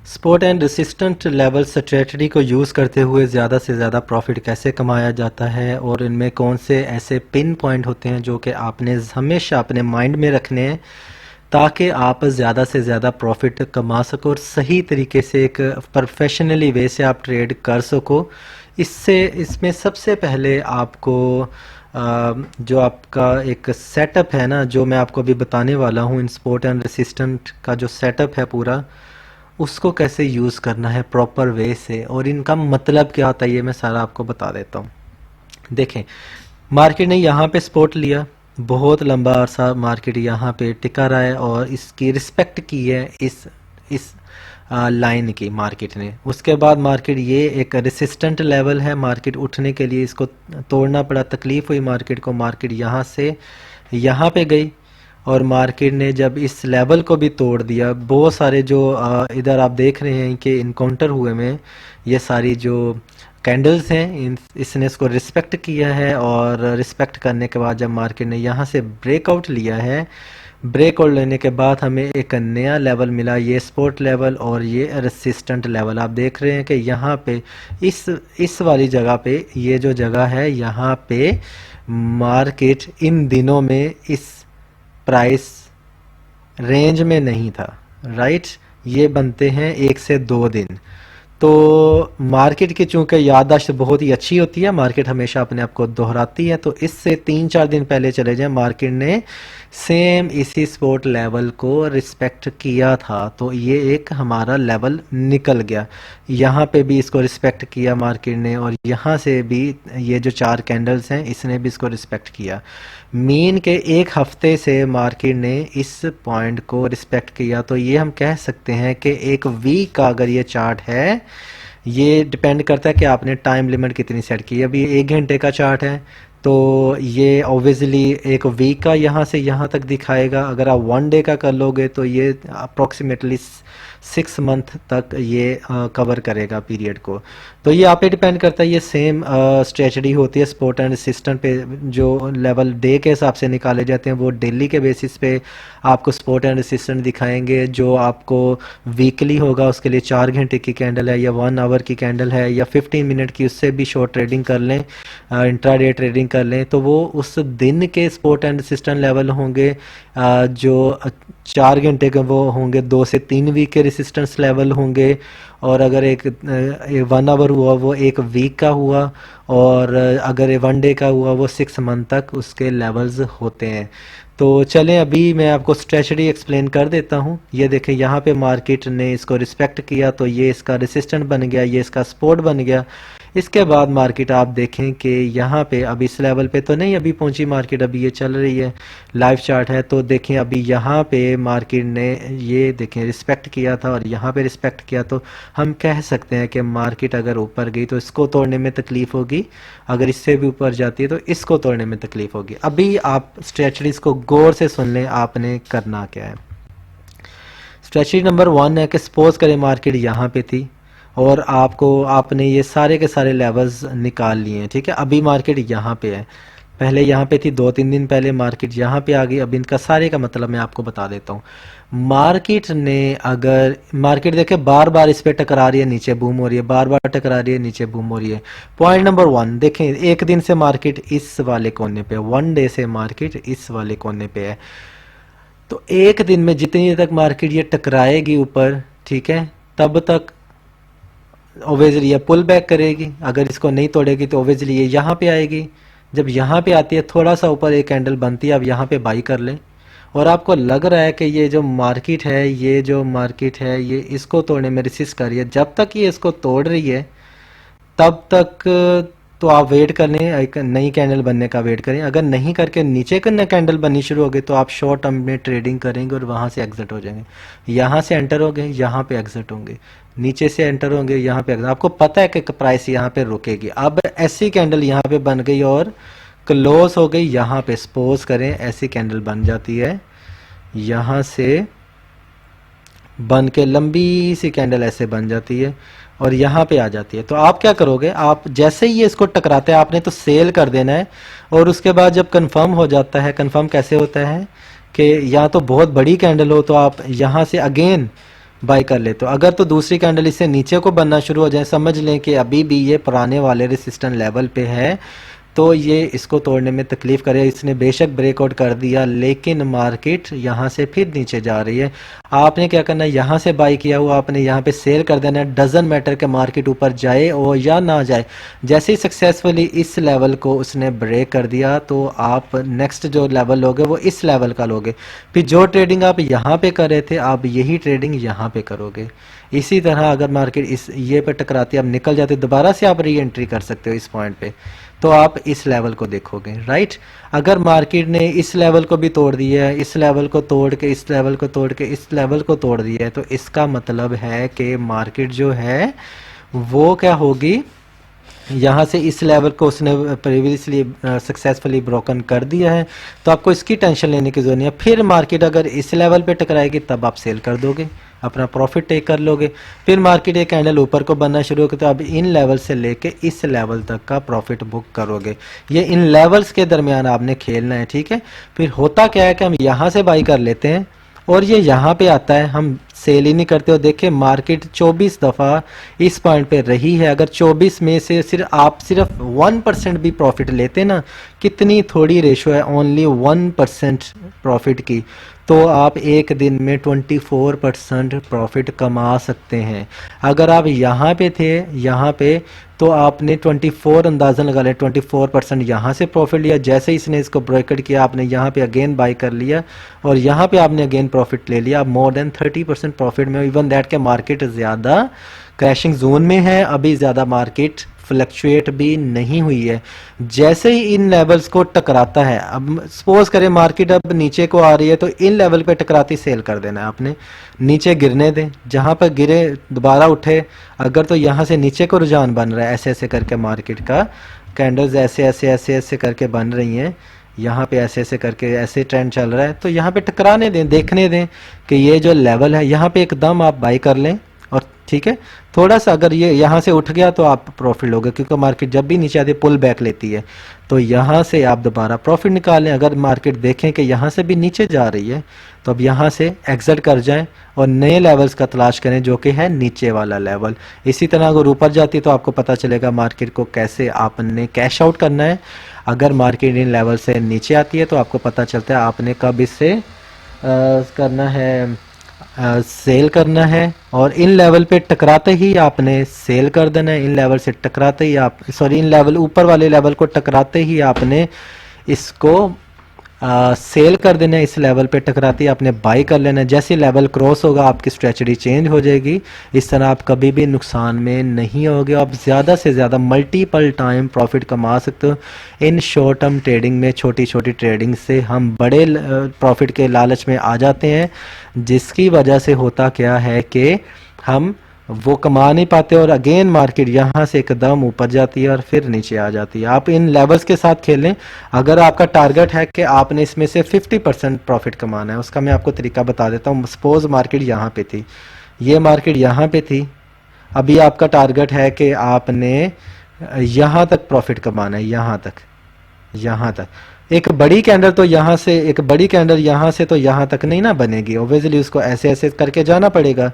Support and resistant level strategy को use करते हुए ज़्यादा से ज़्यादा प्रॉफिट कैसे कमाया जाता है और इनमें कौन से ऐसे पिन पॉइंट होते हैं जो कि आपने हमेशा अपने माइंड में रखने हैं ताकि आप ज़्यादा से ज़्यादा प्रॉफिट कमा सको और सही तरीके से एक प्रोफेशनली वे से आप ट्रेड कर सको। इसमें सबसे पहले आपको जो आपका एक सेटअप है ना, जो मैं आपको अभी बताने वाला हूँ, इन सपोर्ट एंड रेसिस्टेंट का जो सेटअप है पूरा, उसको कैसे यूज़ करना है प्रॉपर वे से और इनका मतलब क्या होता है ये मैं सारा आपको बता देता हूँ। देखें, मार्केट ने यहाँ पे सपोर्ट लिया, बहुत लंबा अरसा मार्केट यहाँ पे टिका रहा है और इसकी रिस्पेक्ट की है इस लाइन की मार्केट ने। उसके बाद मार्केट ये एक रेसिस्टेंट लेवल है, मार्केट उठने के लिए इसको तोड़ना पड़ा, तकलीफ हुई मार्केट को, मार्केट यहाँ से यहाँ पे गई और मार्केट ने जब इस लेवल को भी तोड़ दिया, बहुत सारे जो इधर आप देख रहे हैं कि इनकाउंटर हुए में ये सारी जो कैंडल्स हैं इसने इसको रिस्पेक्ट किया है और रिस्पेक्ट करने के बाद जब मार्केट ने यहाँ से ब्रेकआउट लिया है, ब्रेकआउट लेने के बाद हमें एक नया लेवल मिला, ये सपोर्ट लेवल और ये रेसिस्टेंट लेवल। आप देख रहे हैं कि यहाँ पे इस वाली जगह पे, ये जो जगह है यहाँ पे मार्केट इन दिनों में इस प्राइस रेंज में नहीं था, राइट। ये बनते हैं 1 से 2 दिन। तो मार्केट की चूंकि याददाश्त बहुत ही अच्छी होती है, मार्केट हमेशा अपने आप को दोहराती है, तो इससे 3-4 दिन पहले चले जाएं, मार्केट ने सेम इसी सपोर्ट लेवल को रिस्पेक्ट किया था, तो ये एक हमारा लेवल निकल गया। यहाँ पे भी इसको रिस्पेक्ट किया मार्केट ने और यहाँ से भी ये जो 4 कैंडल्स हैं इसने भी इसको रिस्पेक्ट किया। मीन के 1 हफ्ते से मार्केट ने इस पॉइंट को रिस्पेक्ट किया, तो ये हम कह सकते हैं कि एक वीक का अगर ये चार्ट है, ये डिपेंड करता है कि आपने टाइम लिमिट कितनी सेट की है। अभी 1 घंटे का चार्ट है तो ये ऑब्वियसली एक वीक का यहाँ से यहाँ तक दिखाएगा। अगर आप 1 डे का कर लोगे तो ये अप्रोक्सीमेटली 6 मंथ तक ये कवर करेगा पीरियड को। तो ये आप पे डिपेंड करता है। ये सेम स्ट्रेटजी होती है सपोर्ट एंड रेसिस्टेंट पे, जो लेवल डे के हिसाब से निकाले जाते हैं वो डेली के बेसिस पे आपको सपोर्ट एंड रेसिस्टेंट दिखाएंगे। जो आपको वीकली होगा उसके लिए 4 घंटे की कैंडल है या 1 आवर की कैंडल है या 15 मिनट की, उससे भी शॉर्ट ट्रेडिंग कर लें, इंट्राडे ट्रेडिंग कर लें, तो वो उस दिन के सपोर्ट एंड रेसिस्टेंट लेवल होंगे। जो 4 घंटे के वो होंगे 2 से 3 वीक के रेसिस्टेंस लेवल होंगे। और अगर एक 1 आवर हुआ वो 1 वीक का हुआ और अगर 1 डे का हुआ वो 6 मंथ तक उसके लेवल्स होते हैं। तो चलें अभी मैं आपको स्ट्रेटजी एक्सप्लेन कर देता हूँ। ये देखें यहाँ पे मार्केट ने इसको रिस्पेक्ट किया तो ये इसका रेसिस्टेंट बन गया, ये इसका सपोर्ट बन गया। इसके बाद मार्केट आप देखें कि यहाँ पे अभी इस लेवल पे तो नहीं अभी पहुंची मार्केट, अभी ये चल रही है, लाइव चार्ट है। तो देखें अभी यहाँ पे मार्केट ने ये देखें रिस्पेक्ट किया था और यहाँ पे रिस्पेक्ट किया, तो हम कह सकते हैं कि मार्केट अगर ऊपर गई तो इसको तोड़ने में तकलीफ होगी, अगर इससे भी ऊपर जाती है तो इसको तोड़ने में तकलीफ होगी। अभी आप स्ट्रेटजीज को गौर से सुन लें, आपने करना क्या है। स्ट्रेटजी नंबर 1 है कि सपोज करें मार्केट यहाँ पे थी और आपने ये सारे के सारे लेवल्स निकाल लिए हैं, ठीक है। अभी मार्केट यहाँ पे है, पहले यहाँ पे थी, 2-3 दिन पहले मार्केट यहाँ पे आ गई। अब इनका सारे का मतलब मैं आपको बता देता हूँ। मार्केट देखे बार बार इस पे टकरा रही है, नीचे बूम हो रही है, बार बार टकरा रही है, नीचे बूम हो रही है। पॉइंट नंबर 1 देखें, एक दिन से मार्केट इस वाले कोने पे, 1 डे से मार्केट इस वाले कोने पे है। तो एक दिन में जितनी देर तक मार्केट ये टकराएगी ऊपर, ठीक है, तब तक ओवेजली ये पुल बैक करेगी। अगर इसको नहीं तोड़ेगी तो ओवेजली ये यहाँ पे आएगी। जब यहाँ पे आती है थोड़ा सा ऊपर एक कैंडल बनती है, अब यहाँ पे बाई कर लें। और आपको लग रहा है कि ये जो मार्केट है ये इसको तोड़ने में रिसिस्ट कर रही है, जब तक ये इसको तोड़ रही है तब तक तो आप वेट कर लें, एक नई कैंडल बनने का वेट करें। अगर नहीं करके नीचे करना कैंडल बननी शुरू हो गई तो आप शॉर्ट टर्म में ट्रेडिंग करेंगे और वहां से एग्जिट हो जाएंगे। यहाँ से एंटर हो गए, यहाँ पे एग्जिट होंगे, नीचे से एंटर होंगे, यहाँ पे एग्जिट। आपको पता है कि प्राइस यहाँ पे रुकेगी। अब ऐसी कैंडल यहाँ पे बन गई और क्लोज हो गई, यहाँ पे सपोज करें ऐसी कैंडल बन जाती है, यहाँ से बन के लंबी सी कैंडल ऐसे बन जाती है और यहाँ पे आ जाती है। तो आप क्या करोगे, आप जैसे ही ये इसको टकराते हैं आपने तो सेल कर देना है। और उसके बाद जब कंफर्म हो जाता है, कंफर्म कैसे होता है कि या तो बहुत बड़ी कैंडल हो तो आप यहाँ से अगेन बाई कर ले। तो अगर तो दूसरी कैंडल इससे नीचे को बनना शुरू हो जाए, समझ लें कि अभी भी ये पुराने वाले रेसिस्टेंट लेवल पे है, तो ये इसको तोड़ने में तकलीफ करे। इसने बेशक ब्रेकआउट कर दिया लेकिन मार्केट यहाँ से फिर नीचे जा रही है। आपने क्या करना है, यहाँ से बाई किया हुआ आपने यहाँ पे सेल कर देना है। डजन मैटर के मार्केट ऊपर जाए और या ना जाए, जैसे ही सक्सेसफुली इस लेवल को उसने ब्रेक कर दिया तो आप नेक्स्ट जो लेवल लोगे वो इस लेवल का लोगे। फिर जो ट्रेडिंग आप यहाँ पे कर रहे थे आप यही ट्रेडिंग यहाँ पे करोगे। इसी तरह अगर मार्केट इस ये पे टकराती आप निकल जाते, दोबारा से आप री एंट्री कर सकते हो इस पॉइंट पे, तो आप इस लेवल को देखोगे, राइट। अगर मार्केट ने इस लेवल को भी तोड़ दिया है, इस लेवल को तोड़ के इस लेवल को तोड़ के इस लेवल को तोड़ दिया है, तो इसका मतलब है कि मार्केट जो है वो क्या होगी, यहाँ से इस लेवल को उसने प्रीवियसली सक्सेसफुली ब्रोकन कर दिया है। तो आपको इसकी टेंशन लेने की जरूरत नहीं है। फिर मार्केट अगर इस लेवल पे टकराएगी तब आप सेल कर दोगे, अपना प्रॉफिट टेक कर लोगे। फिर मार्केट एक कैंडल ऊपर को बनना शुरू होगी तो अब इन लेवल से लेके इस लेवल तक का प्रॉफिट बुक करोगे। ये इन लेवल्स के दरमियान आपने खेलना है, ठीक है। फिर होता क्या है कि हम यहाँ से बाई कर लेते हैं और ये यहाँ पे आता है, हम सेल ही नहीं करते हो। देखिए मार्केट 24 दफ़ा इस पॉइंट पे रही है। अगर 24 में से आप सिर्फ 1% भी प्रॉफिट लेते ना, कितनी थोड़ी रेशो है, ओनली 1% प्रॉफिट की, तो आप एक दिन में 24% प्रॉफिट कमा सकते हैं। अगर आप यहाँ पे थे, यहाँ पे, तो आपने 24 अंदाज़न लगा लिया, 24% यहाँ से प्रॉफिट लिया। जैसे ही इसने इसको ब्रेकआउट किया आपने यहाँ पे अगेन बाई कर लिया और यहाँ पे आपने अगेन प्रॉफिट ले लिया। आप मोर देन 30% प्रॉफिट में, इवन दैट के मार्केट ज़्यादा क्रैशिंग जोन में है, अभी ज़्यादा मार्केट फ्लक्चुएट भी नहीं हुई है। जैसे ही इन लेवल्स को टकराता है, अब सपोज करें मार्केट अब नीचे को आ रही है, तो इन लेवल पे टकराती सेल कर देना है आपने, नीचे गिरने दें। जहां पर गिरे दोबारा उठे, अगर तो यहां से नीचे को रुझान बन रहा है, ऐसे ऐसे करके मार्केट का कैंडल्स ऐसे ऐसे ऐसे ऐसे करके बन रही हैं, यहाँ पे ऐसे ऐसे करके ऐसे ट्रेंड चल रहा है, तो यहाँ पे टकराने दें, देखने दें कि ये जो लेवल है यहाँ पे एकदम आप बाई कर लें। और ठीक है, थोड़ा सा अगर ये यहाँ से उठ गया तो आप प्रॉफिट लोगे, क्योंकि मार्केट जब भी नीचे आती है पुल बैक लेती है, तो यहाँ से आप दोबारा प्रॉफिट निकालें। अगर मार्केट देखें कि यहाँ से भी नीचे जा रही है तो अब यहाँ से एग्जिट कर जाएं और नए लेवल्स का तलाश करें जो कि है नीचे वाला लेवल। इसी तरह अगर ऊपर जाती है तो आपको पता चलेगा मार्केट को कैसे आपने कैश आउट करना है। अगर मार्केट इन लेवल से नीचे आती है तो आपको पता चलता है आपने कब इससे करना है, सेल करना है। और इन लेवल पे टकराते ही आपने सेल कर देना है। इन लेवल से टकराते ही आप, सॉरी, इन लेवल ऊपर वाले लेवल को टकराते ही आपने इसको सेल कर देना है। इस लेवल पे टकराती आपने बाई कर लेना है। जैसे लेवल क्रॉस होगा आपकी स्ट्रेटजी चेंज हो जाएगी। इस तरह आप कभी भी नुकसान में नहीं होगे। आप ज़्यादा से ज़्यादा मल्टीपल टाइम प्रॉफिट कमा सकते हो। इन शॉर्ट टर्म ट्रेडिंग में छोटी छोटी ट्रेडिंग से हम बड़े प्रॉफिट के लालच में आ जाते हैं, जिसकी वजह से होता क्या है कि हम वो कमा नहीं पाते और अगेन मार्केट यहाँ से एकदम ऊपर जाती है और फिर नीचे आ जाती है। आप इन लेवल्स के साथ खेलें। अगर आपका टारगेट है कि आपने इसमें से 50% प्रॉफिट कमाना है, उसका मैं आपको तरीका बता देता हूँ। सपोज मार्केट यहाँ पे थी, ये मार्केट यहाँ पे थी, अभी आपका टारगेट है कि आपने यहाँ तक प्रॉफिट कमाना है, यहाँ तक। एक बड़ी कैंडल तो यहाँ से, एक बड़ी कैंडल यहाँ से तो यहाँ तक नहीं ना बनेगी, ऑब्वियसली उसको ऐसे ऐसे करके जाना पड़ेगा।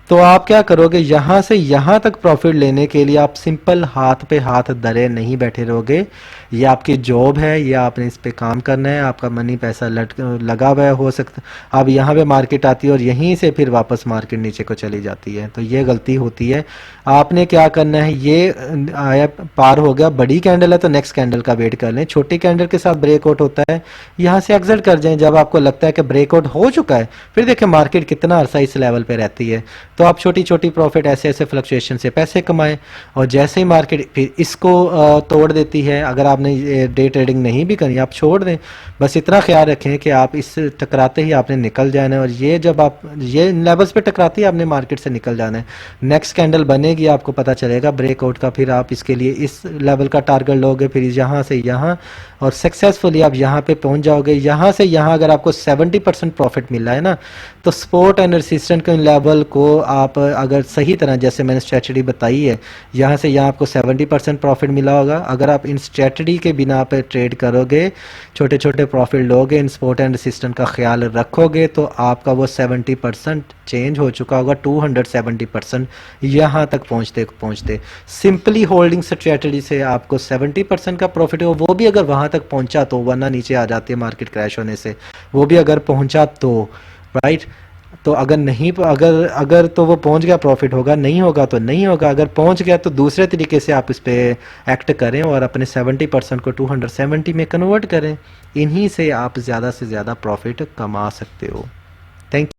तो आप क्या करोगे, यहाँ से यहाँ तक प्रॉफिट लेने के लिए आप सिंपल हाथ पे हाथ धरे नहीं बैठे रहोगे। ये आपकी जॉब है, ये आपने इस पे काम करना है। आपका मनी पैसा लगा हुआ हो सकता, अब यहाँ पे मार्केट आती है और यहीं से फिर वापस मार्केट नीचे को चली जाती है, तो ये गलती होती है। आपने क्या करना है, ये आया पार हो गया, बड़ी कैंडल है तो नेक्स्ट कैंडल का वेट कर लें। छोटी कैंडल के साथ ब्रेकआउट होता है, यहाँ से एग्जिट कर जाएं। जब आपको लगता है कि ब्रेकआउट हो चुका है, फिर देखें मार्केट कितना अरसा इस लेवल पे रहती है, तो आप छोटी छोटी प्रॉफिट ऐसे ऐसे फ्लक्चुएशन से पैसे कमाएं। और जैसे ही मार्केट फिर इसको तोड़ देती है, अगर आपने डे ट्रेडिंग नहीं भी करी, आप छोड़ दें। बस इतना ख्याल रखें कि आप इस टकराते ही आपने निकल जाना है, और ये जब आप ये लेवल्स पे टकराते ही आपने मार्केट से निकल जाना है। नेक्स्ट कैंडल बनेगी, आपको पता चलेगा ब्रेकआउट का, फिर आप इसके लिए इस लेवल का टारगेट लोगे, फिर यहाँ से यहाँ, और सक्सेसफुली आप यहाँ पे पहुँच जाओगे। यहाँ से यहाँ अगर आपको 70% प्रॉफिट मिला है ना, तो सपोर्ट एंड रेसिस्टेंट के लेवल को आप अगर सही तरह, जैसे मैंने स्ट्रेटजी बताई है, यहाँ से यहाँ आपको 70% प्रॉफिट मिला होगा। अगर आप इन स्ट्रेटजी के बिना पे ट्रेड करोगे, छोटे छोटे प्रॉफिट लोगे, इन सपोर्ट एंड रेसिस्टेंट का ख्याल रखोगे, तो आपका वो 70% चेंज हो चुका होगा 270% यहाँ तक पहुँचते पहुँचते। सिंपली होल्डिंग स्ट्रेटजी से आपको 70% का प्रॉफिट हो, वो भी अगर वहाँ तक पहुँचा तो, वरना नीचे आ जाती है मार्केट क्रैश होने से, वो भी अगर पहुँचा तो, राइट। तो अगर नहीं, अगर अगर तो वो पहुंच गया प्रॉफिट होगा, नहीं होगा तो नहीं होगा। अगर पहुंच गया तो दूसरे तरीके से आप इस पे एक्ट करें और अपने 70% को 270 में कन्वर्ट करें। इन्हीं से आप ज़्यादा से ज़्यादा प्रॉफिट कमा सकते हो। थैंक